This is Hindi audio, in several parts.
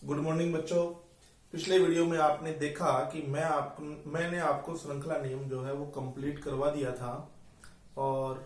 गुड मॉर्निंग बच्चों। पिछले वीडियो में आपने देखा कि मैंने आपको श्रृंखला नियम जो है वो कंप्लीट करवा दिया था और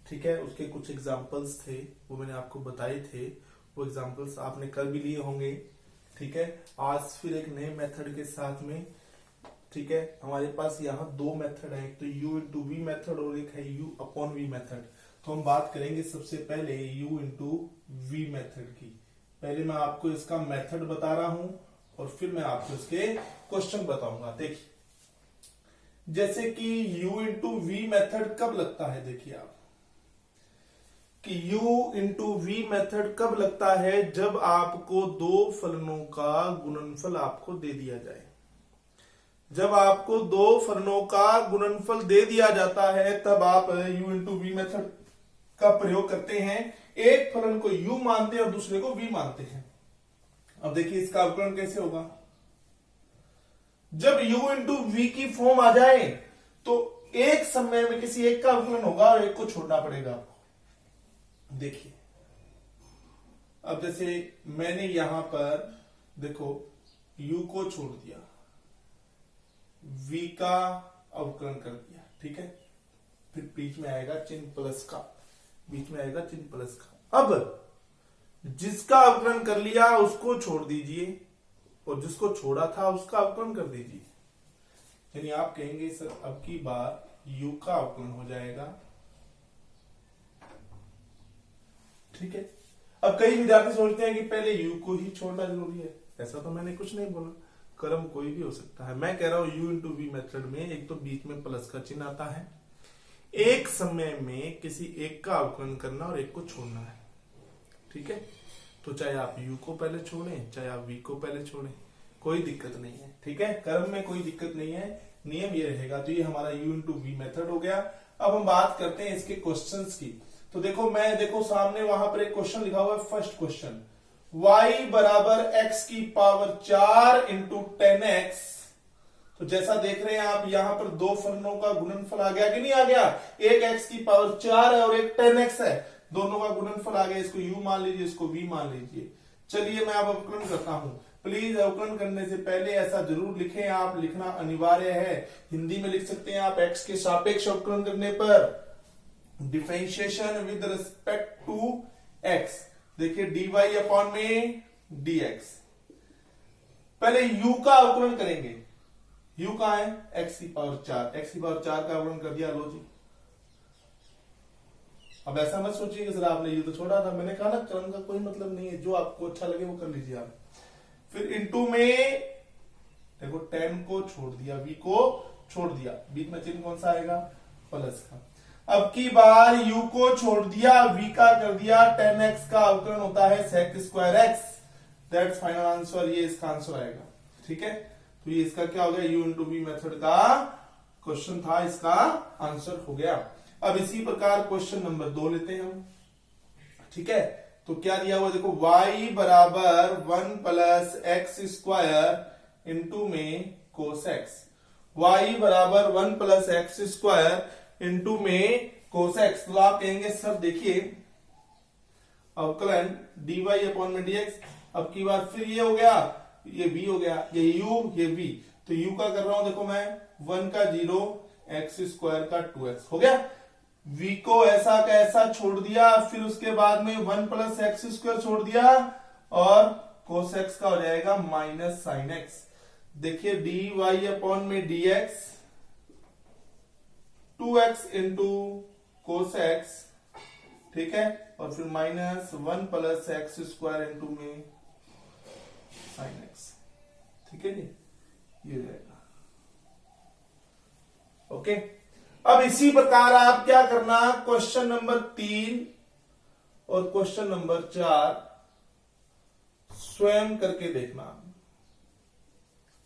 ठीक है, उसके कुछ एग्जांपल्स थे वो मैंने आपको बताए थे। वो एग्जांपल्स आपने कर भी लिए होंगे। ठीक है, आज फिर एक नए मेथड के साथ में, ठीक है, हमारे पास यहाँ दो मेथड है, एक तो u इंटू वी मेथड और एक है u अपॉन वी मेथड। तो हम बात करेंगे सबसे पहले u इंटू वी मेथड की। पहले मैं आपको इसका मेथड बता रहा हूं और फिर मैं आपको इसके क्वेश्चन बताऊंगा। देखिए, जैसे कि u इंटू वी मेथड कब लगता है, देखिए आप कि u इंटू वी मेथड कब लगता है, जब आपको दो फलनों का गुणनफल आपको दे दिया जाए। जब आपको दो फलनों का गुणनफल दे दिया जाता है तब आप u इंटू वी मेथड का प्रयोग करते हैं। एक फलन को u मानते हैं और दूसरे को v मानते हैं। अब देखिए इसका अवकलन कैसे होगा। जब u इंटू वी की फॉर्म आ जाए तो एक समय में किसी एक का अवकलन होगा और एक को छोड़ना पड़ेगा आपको। देखिए, अब जैसे मैंने यहां पर देखो u को छोड़ दिया, v का अवकलन कर दिया, ठीक है, फिर बीच में आएगा चिन्ह प्लस का, बीच में आएगा चिन्ह प्लस का। अब जिसका अवकलन कर लिया उसको छोड़ दीजिए और जिसको छोड़ा था उसका अवकलन कर दीजिए। यानी आप कहेंगे सर अब की बार u का अवकलन हो जाएगा। ठीक है, अब कई विद्यार्थी सोचते हैं कि पहले u को ही छोड़ना जरूरी है। ऐसा तो मैंने कुछ नहीं बोला, क्रम कोई भी हो सकता है। मैं कह रहा हूं u इंटू वी मेथड में एक तो बीच में प्लस का चिन्ह आता है, एक समय में किसी एक का अवकलन करना और एक को छोड़ना है। ठीक है, तो चाहे आप u को पहले छोड़ें चाहे आप v को पहले छोड़ें, कोई दिक्कत नहीं है। ठीक है, क्रम में कोई दिक्कत नहीं है, नियम ये रहेगा। तो ये हमारा u इंटू वी मेथड हो गया। अब हम बात करते हैं इसके क्वेश्चंस की। तो देखो सामने वहां पर एक क्वेश्चन लिखा हुआ है। फर्स्ट क्वेश्चन, y बराबर x की पावर 4 इंटू 10x। तो जैसा देख रहे हैं आप यहां पर दो फलनों का गुणनफल आ गया कि नहीं आ गया। एक x की पावर 4 है और एक 10x है, दोनों का गुणनफल आ गया। इसको u मान लीजिए, इसको v मान लीजिए। चलिए मैं अब अवकलन करता हूं। प्लीज अवकलन करने से पहले ऐसा जरूर लिखें, आप लिखना अनिवार्य है। हिंदी में लिख सकते हैं आप x के सापेक्ष अवकलन करने पर differentiation with respect to x। देखिए dy अपॉन में dx। पहले u का अवकलन करेंगे। u का है x की पावर 4, x की पावर 4 का अवकलन कर दिया। लो जी, अब ऐसा मत सोचिए कि सर आपने u तो छोड़ा था। मैंने कहा ना क्रम का कोई मतलब नहीं है, जो आपको अच्छा लगे वो कर लीजिए आप। फिर इंटू में देखो 10 को छोड़ दिया, v को छोड़ दिया, बीच में चिन्ह कौन सा आएगा, प्लस का। अब की बार u को छोड़ दिया, v का कर दिया, 10x का अवकलन होता है sec square x। That's final answer, ये इसका आंसर आएगा। ठीक है, तो ये इसका क्या हो गया, u इंटू v मेथड का क्वेश्चन था, इसका आंसर हो गया। अब इसी प्रकार क्वेश्चन नंबर 2 लेते हैं हम। ठीक है, तो क्या दिया हुआ देखो, y बराबर 1 प्लस एक्स स्क्वायर इंटू में कोस x। y बराबर 1 प्लस एक्स स्क्वायर इंटू में कोस x। तो आप कहेंगे सर देखिए अवकलन dy अपॉन में dx। अब की बार फिर ये हो गया, ये v हो गया, ये u ये v। तो u का कर रहा हूं देखो मैं 1 का 0, x स्क्वायर का 2x हो गया। v को ऐसा का ऐसा छोड़ दिया, फिर उसके बाद में 1 प्लस एक्स स्क्वायर छोड़ दिया और cos x का हो जाएगा माइनस साइन x। देखिए dy अपॉन में dx 2x into cos x, ठीक है, और फिर minus 1 plus x square into में साइन x। ठीक है जी, ये रहेगा। ओके, अब इसी प्रकार आप क्या करना, क्वेश्चन नंबर 3 और क्वेश्चन नंबर 4 स्वयं करके देखना।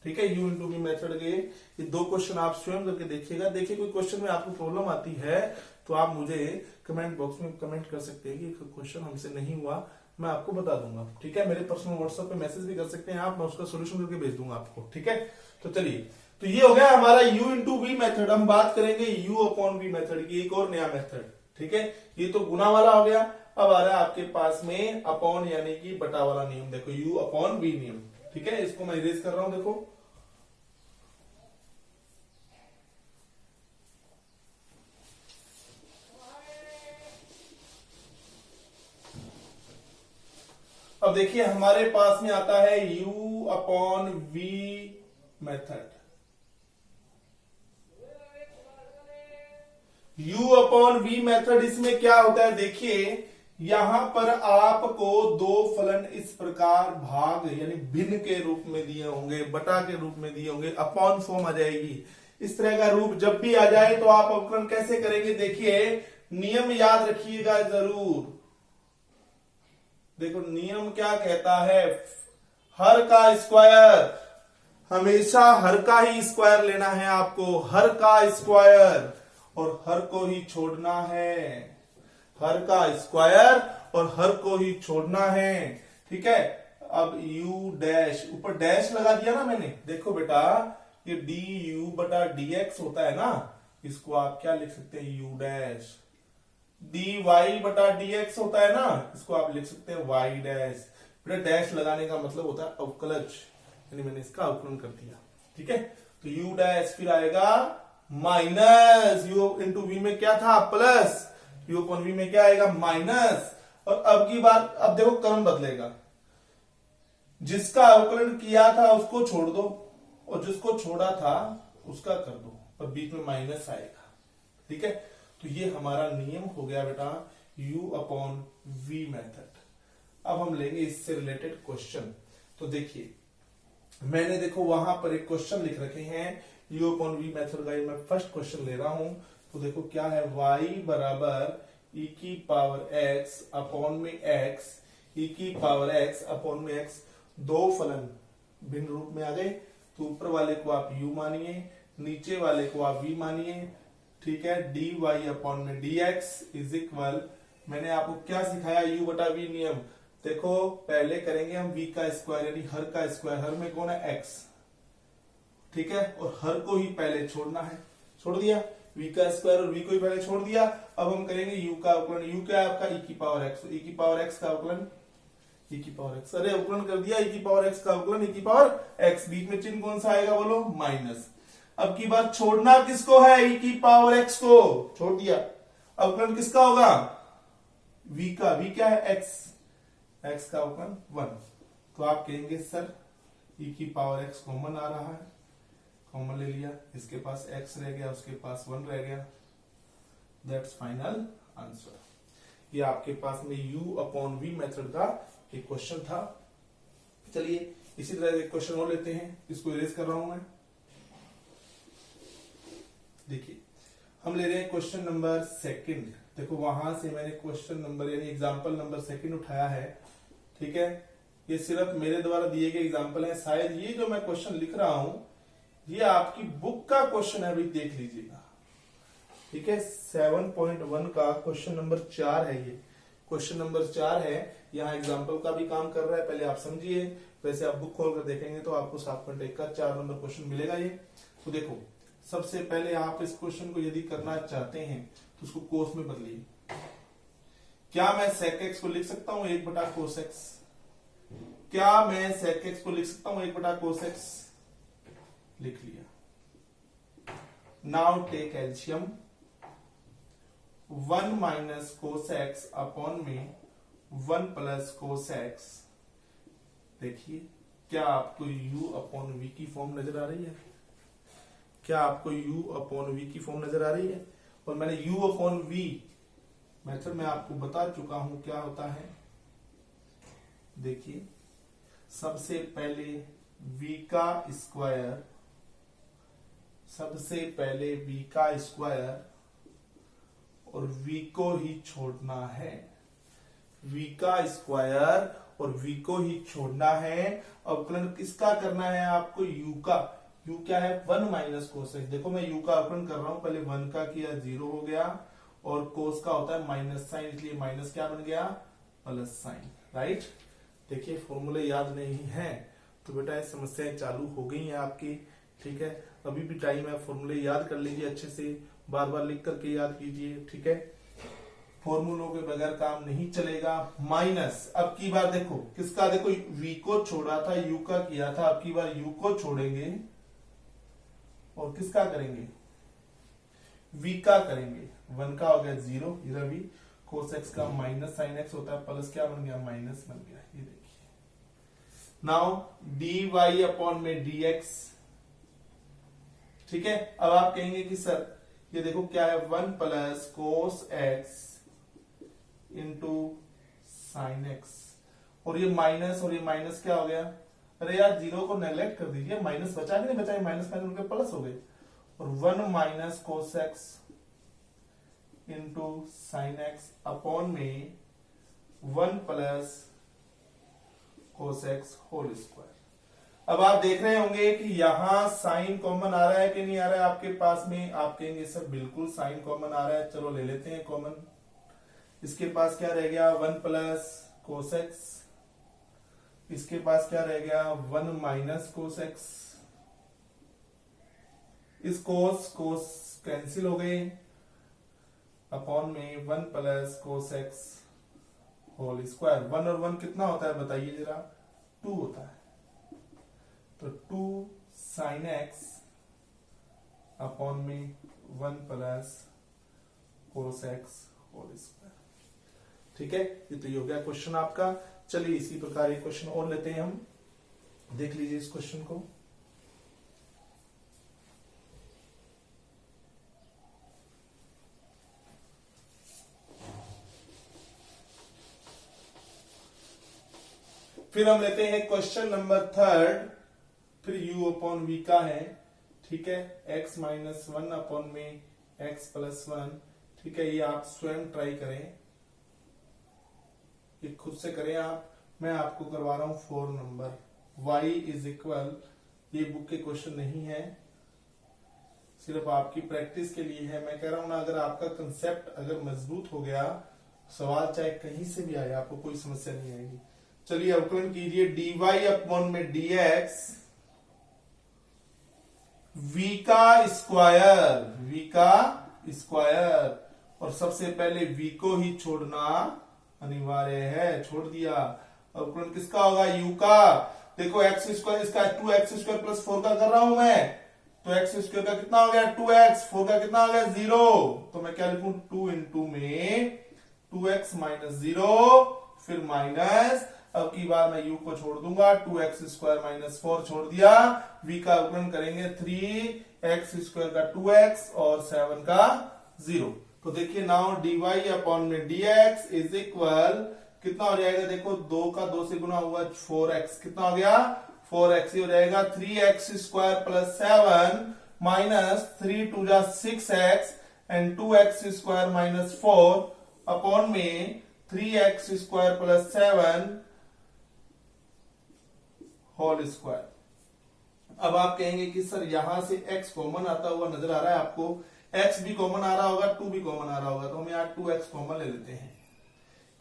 ठीक है, u इंटू वी मेथड के ये दो क्वेश्चन आप स्वयं करके देखिएगा। देखिए कोई क्वेश्चन में आपको प्रॉब्लम आती है तो आप मुझे कमेंट बॉक्स में कमेंट कर सकते हैं कि क्वेश्चन हमसे नहीं हुआ, मैं आपको बता दूंगा। ठीक है, मेरे पर्सनल व्हाट्सएप पे मैसेज भी कर सकते हैं आप, मैं उसका सोल्यूशन करके भेज दूंगा आपको। ठीक है, तो चलिए, तो ये हो गया हमारा u इंटू वी मेथड। हम बात करेंगे u अपॉन वी मेथड की, एक और नया मेथड। ठीक है, ये तो गुना वाला हो गया। अब आ रहा है आपके पास में अपॉन यानी कि बटा वाला नियम, देखो u अपॉन v नियम। ठीक है, इसको मैं इरेज कर रहा हूं, देखो अब देखिए हमारे पास में आता है u upon v method. u upon v method, इसमें क्या होता है देखिए, यहां पर आपको दो फलन इस प्रकार भाग यानी भिन्न के रूप में दिए होंगे, बटा के रूप में दिए होंगे, अपॉन फॉर्म आ जाएगी। इस तरह का रूप जब भी आ जाए तो आप अवकलन कैसे करेंगे, देखिए नियम याद रखिएगा जरूर। देखो नियम क्या कहता है, हर का स्क्वायर, हमेशा हर का ही स्क्वायर लेना है आपको, हर का स्क्वायर, और हर को ही छोड़ना है, हर का स्क्वायर और हर को ही छोड़ना है। ठीक है, अब u डैश, ऊपर डैश लगा दिया ना मैंने, देखो बेटा ये du बटा dx होता है ना, इसको आप क्या लिख सकते हैं, u डैश। dy बटा dx होता है ना, इसको आप लिख सकते हैं y डैश। बेटा डैश लगाने का मतलब होता है अवकलज, यानी मैंने इसका अवकलन कर दिया। ठीक है, तो u डैश फिर आएगा माइनस, u इंटू v में क्या था प्लस, u अपॉन v में क्या आएगा माइनस। और अब की बात, अब देखो क्रम बदलेगा, जिसका अवकलन किया था उसको छोड़ दो और जिसको छोड़ा था उसका कर दो, और बीच में माइनस आएगा। ठीक है, तो ये हमारा नियम हो गया बेटा u अपॉन v मेथड। अब हम लेंगे इससे रिलेटेड क्वेश्चन। तो देखिए मैंने देखो वहां पर एक क्वेश्चन लिख रखे हैं u अपॉन v मेथड का, मैं फर्स्ट क्वेश्चन ले रहा हूं। तो देखो क्या है, y बराबर e की पावर x अपॉन में x, e की पावर x अपॉन में x, दो फलन भिन्न रूप में आ गए। तो ऊपर वाले को आप u मानिए, नीचे वाले को आप v मानिए। ठीक है, dy अपॉन में dx इज इक्वल, मैंने आपको क्या सिखाया, u बटा v नियम। देखो पहले करेंगे हम v का स्क्वायर यानी हर का स्क्वायर, हर में कौन है x। ठीक है, और हर को ही पहले छोड़ना है, छोड़ दिया, v का स्क्वायर और v को ही पहले छोड़ दिया। अब हम करेंगे u का अवकलन, u क्या है आपका e की पावर x, e की पावर x का अवकलन, e की पावर x, अरे अवकलन कर दिया, e की पावर x का अवकलन, e की पावर x, बीच में चिन्ह कौन सा आएगा बोलो, माइनस। अब की बात छोड़ना किसको है, e की पावर x को छोड़ दिया, अवकलन किसका होगा, v का, v क्या है x, x का अवकलन 1। तो आप कहेंगे सर e की पावर x कॉमन आ रहा है, कॉमन ले लिया, इसके पास x रह गया, उसके पास 1 रह गया, दैट्स फाइनल आंसर। ये आपके पास में u अपॉन v मेथड का एक क्वेश्चन था। चलिए इसी तरह एक क्वेश्चन और लेते हैं, इसको इरेज कर रहा हूं मैं। देखिए हम ले रहे हैं क्वेश्चन नंबर सेकंड। देखो वहां से मैंने क्वेश्चन नंबर यानी एग्जांपल नंबर सेकंड उठाया है। ठीक है, ये सिर्फ मेरे द्वारा दिए गए एग्जांपल है, शायद ये जो मैं क्वेश्चन लिख रहा हूं ये आपकी बुक का क्वेश्चन है, अभी देख लीजिएगा। ठीक है, 7.1 का क्वेश्चन नंबर 4 है, ये क्वेश्चन नंबर 4 है, यहाँ एग्जाम्पल का भी काम कर रहा है, पहले आप समझिए, वैसे आप बुक खोल कर देखेंगे तो आपको 7.1 का 4 नंबर क्वेश्चन मिलेगा ये। तो देखो सबसे पहले आप इस क्वेश्चन को यदि करना चाहते हैं तो उसको कोस में बदलिए। क्या मैं sec x को लिख सकता हूं 1 बटा कोस x, क्या मैं sec x को लिख सकता हूं 1 बटा कोस x, लिख लिया। Now take LCM, 1 minus cos x upon में 1 प्लस कोस x। देखिए क्या आपको u अपॉन v की फॉर्म नजर आ रही है, क्या आपको u अपॉन v की फॉर्म नजर आ रही है। और मैंने u अपॉन v मेथड में आपको बता चुका हूं क्या होता है। देखिए सबसे पहले v का स्क्वायर, सबसे पहले v का स्क्वायर और v को ही छोड़ना है, v का स्क्वायर और v को ही छोड़ना है। अवकलन किसका करना है आपको, u का, u क्या है 1 माइनस कोस एक्स। देखो मैं u का अवकलन कर रहा हूं, पहले 1 का किया 0 हो गया, और कोस का होता है माइनस साइन, इसलिए माइनस क्या बन गया प्लस साइन, राइट। देखिए फॉर्मूले याद नहीं है तो बेटा ये समस्याएं चालू हो गई हैं आपकी। ठीक है, अभी भी टाइम है, फॉर्मूले याद कर लीजिए अच्छे से, बार बार लिख करके याद कीजिए। ठीक है, फॉर्मूलों के बगैर काम नहीं चलेगा। माइनस, अब की बार देखो किसका, देखो v को छोड़ा था, u का किया था, अब की बार u को छोड़ेंगे और किसका करेंगे, v का करेंगे। 1 का हो गया 0, इधर भी cos x का माइनस sin x होता है, प्लस क्या बन गया, माइनस बन गया। ये देखिए नाउ dy अपॉन में dx, ठीक है। अब आप कहेंगे कि सर ये देखो क्या है, 1 plus cos x into sine x, और ये माइनस क्या हो गया, अरे यार 0 को नेग्लेक्ट कर दीजिए, माइनस बचा कि नहीं बचा, माइनस माइनस प्लस हो गए, और 1 minus cos x into sine x upon में 1 plus cos x whole square. अब आप देख रहे होंगे कि यहां साइन कॉमन आ रहा है कि नहीं आ रहा है आपके पास में, आप कहेंगे सर बिल्कुल साइन कॉमन आ रहा है, चलो ले लेते हैं कॉमन। इसके पास क्या रह गया, 1 प्लस cos x, इसके पास क्या रह गया, 1 माइनस cos x, इस cos कैंसिल हो गए, अपॉन में 1 plus cos x whole square. 1 और 1 कितना होता है बताइए जरा, 2 होता है, तो 2 साइन x अपॉन में 1 plus cos x whole square. ठीक है, ये तो ये हो गया क्वेश्चन आपका। चलिए इसी प्रकार एक क्वेश्चन और लेते हैं हम, देख लीजिए इस क्वेश्चन को। फिर हम लेते हैं क्वेश्चन नंबर 3, फिर u अपॉन v का है, ठीक है, x माइनस 1 अपॉन में x प्लस 1, ठीक है। ये आप स्वयं ट्राई करें, ये खुद से करें आप, मैं आपको करवा रहा हूं 4 नंबर। y इज इक्वल, ये बुक के क्वेश्चन नहीं है, सिर्फ आपकी प्रैक्टिस के लिए है। मैं कह रहा हूं ना, अगर आपका कंसेप्ट अगर मजबूत हो गया, सवाल चाहे कहीं से भी आए, आपको कोई समस्या नहीं आएगी। चलिए अवकलन कीजिए, dy अपॉन में dx, v का स्क्वायर, और सबसे पहले v को ही छोड़ना अनिवार्य है, छोड़ दिया। अवकलन किसका होगा, u का। देखो x स्क्वायर, इसका 2x स्क्वायर प्लस 4 का कर रहा हूं मैं, तो x स्क्वायर का कितना हो गया 2x, 4 का कितना हो गया 0, तो मैं क्या लिखूं, 2 इंटू में 2x माइनस 0, फिर माइनस, अब की बार मैं u को छोड़ दूंगा, 2x स्क्वायर माइनस 4 छोड़ दिया, v का अवकलन करेंगे 3x स्क्वायर का 2x और 7 का 0। तो देखिए नाउ dy अपॉन में dx इज इक्वल, कितना हो जाएगा, देखो 2 का 2 से गुना हुआ 4x, कितना हो गया 4x, ही हो जाएगा 3x स्क्वायर प्लस 7 माइनस 3 2 जा 6x and 2x square minus 4 upon में 3x square plus 7 whole square. अब आप कहेंगे कि सर यहां से x कॉमन आता हुआ नजर आ रहा है आपको, x भी कॉमन आ रहा होगा, 2 भी कॉमन आ रहा होगा, तो हम यहाँ 2x कॉमन ले लेते हैं।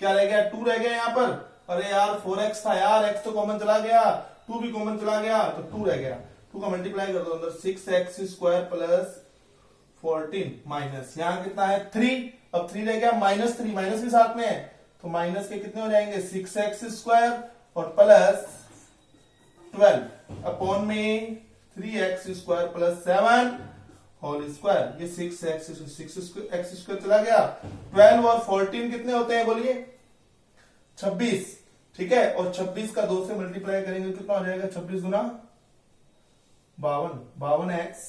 क्या रह गया, 2 रह गया यहाँ पर, अरे यार 4x था यार, x तो कॉमन चला गया, 2 भी कॉमन चला गया, तो 2 रह गया, 2 का मल्टीप्लाई कर दो अंदर, 6x स्क्वायर प्लस 14 माइनस, यहाँ कितना है 3, अब 3 रह गया, माइनस 3, माइनस भी साथ में है, तो माइनस के कितने हो जाएंगे 6x स्क्वायर और प्लस 12 अपॉन में 3x square plus 7 whole square. ये 6x स्क्वायर चला गया, 12 और 14 कितने होते हैं बोलिए 26, ठीक है, और 26 का 2 से मल्टीप्लाई करेंगे कितना हो जाएगा, 26 गुना 52x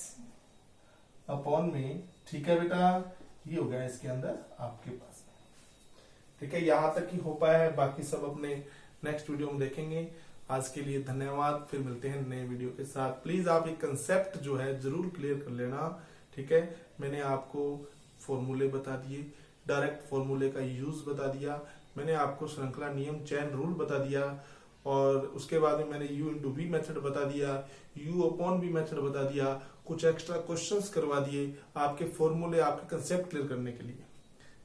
अपॉन में, ठीक है बेटा, ये हो गया इसके अंदर आपके पास, ठीक है। यहां तक ही हो पाया है, बाकी सब अपने नेक्स्ट वीडियो में देखेंगे। आज के लिए धन्यवाद, फिर मिलते हैं नए वीडियो के साथ। प्लीज आप एक कंसेप्ट जो है जरूर क्लियर कर लेना, ठीक है। मैंने आपको फॉर्मूले बता दिए, डायरेक्ट फॉर्मूले का यूज बता दिया, मैंने आपको श्रृंखला नियम चैन रूल बता दिया, और उसके बाद में मैंने u इंटू v मेथड बता दिया, u अपॉन v मेथड बता दिया, कुछ एक्स्ट्रा क्वेश्चंस करवा दिए आपके फॉर्मूले, आपके कंसेप्ट क्लियर करने के लिए,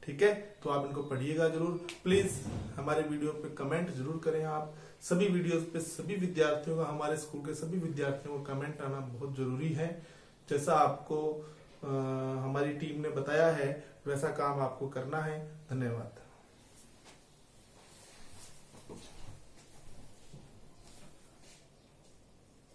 ठीक है। तो आप इनको पढ़िएगा जरूर। प्लीज हमारे वीडियो पे कमेंट जरूर करें आप, सभी वीडियोस पे सभी विद्यार्थियों का, हमारे स्कूल के सभी विद्यार्थियों का कमेंट आना बहुत जरूरी है। जैसा आपको हमारी टीम ने बताया है वैसा काम आपको करना है। धन्यवाद।